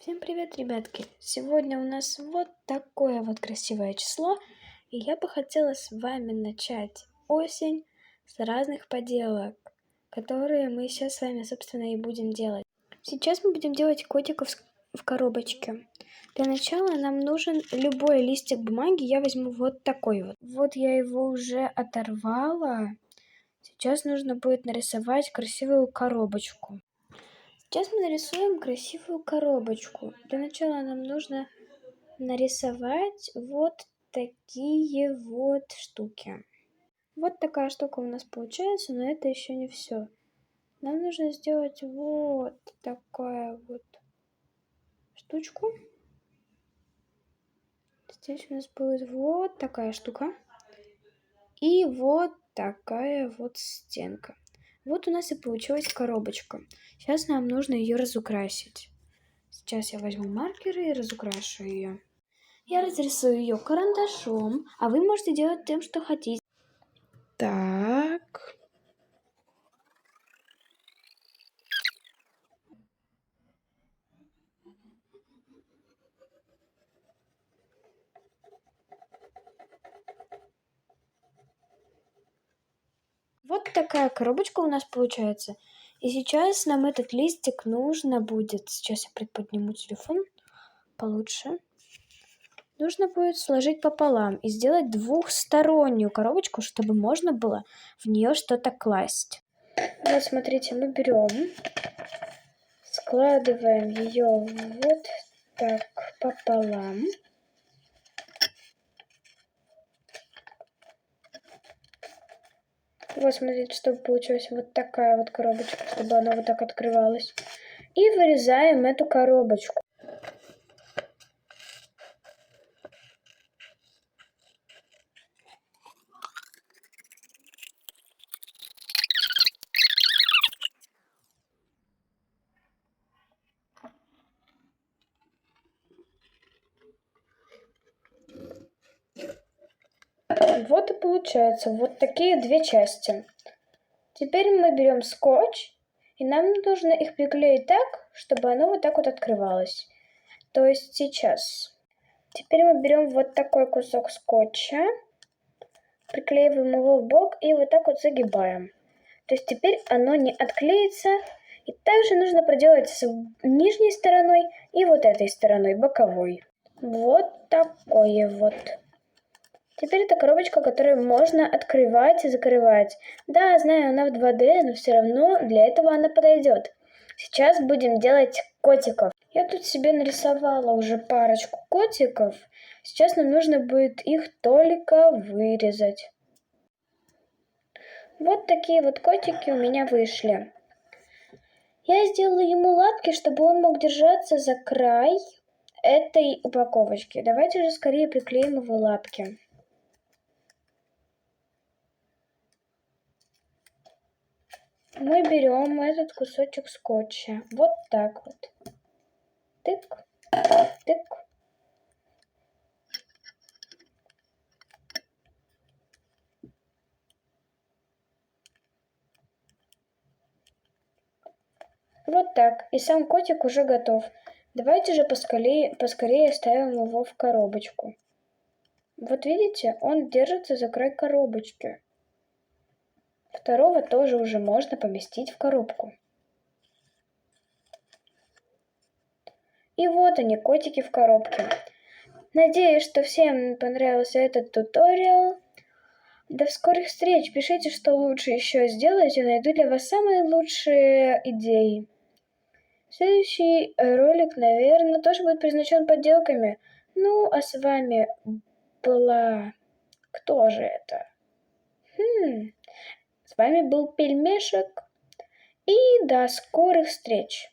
Всем привет, ребятки! Сегодня у нас вот такое вот красивое число, и я бы хотела с вами начать осень с разных поделок, которые мы сейчас с вами, собственно, и будем делать. Сейчас мы будем делать котиков в коробочке. Для начала нам нужен любой листик бумаги, я возьму вот такой вот. Вот я его уже оторвала. Сейчас нужно будет нарисовать красивую коробочку. Сейчас мы нарисуем красивую коробочку. Для начала нам нужно нарисовать вот такие вот штуки. Вот такая штука у нас получается, но это еще не все. Нам нужно сделать вот такая вот штучку. Здесь у нас будет вот такая штука. И вот такая вот стенка. Вот у нас и получилась коробочка. Сейчас нам нужно ее разукрасить. Сейчас я возьму маркеры и разукрашу ее. Я разрисую ее карандашом, а вы можете делать тем, что хотите. Так. Вот такая коробочка у нас получается. И сейчас нам этот листик нужно будет... Сейчас я приподниму телефон получше. Нужно будет сложить пополам и сделать двухстороннюю коробочку, чтобы можно было в нее что-то класть. Вот смотрите, мы берем, складываем ее вот так пополам. Вот смотрите, чтобы получилась вот такая вот коробочка, чтобы она вот так открывалась. И вырезаем эту коробочку. Вот и получается вот такие две части. Теперь мы берем скотч, и нам нужно их приклеить так, чтобы оно вот так вот открывалось. То есть сейчас. Теперь мы берем вот такой кусок скотча, приклеиваем его в бок и вот так вот загибаем. То есть теперь оно не отклеится. И также нужно проделать с нижней стороной и вот этой стороной, боковой. Вот такое вот. Теперь это коробочка, которую можно открывать и закрывать. Да, знаю, она в 2D, но все равно для этого она подойдет. Сейчас будем делать котиков. Я тут себе нарисовала уже парочку котиков. Сейчас нам нужно будет их только вырезать. Вот такие вот котики у меня вышли. Я сделала ему лапки, чтобы он мог держаться за край этой упаковочки. Давайте же скорее приклеим его лапки. Мы берем этот кусочек скотча. Вот так вот. Тык, тык. Вот так. И сам котик уже готов. Давайте же поскорее ставим его в коробочку. Вот видите, он держится за край коробочки. Второго тоже уже можно поместить в коробку. И вот они, котики в коробке. Надеюсь, что всем понравился этот туториал. До скорых встреч! Пишите, что лучше еще сделать, я найду для вас самые лучшие идеи. Следующий ролик, наверное, тоже будет предназначен подделками. Ну, а с вами была... Кто же это? С вами был Пельмешек. И до скорых встреч!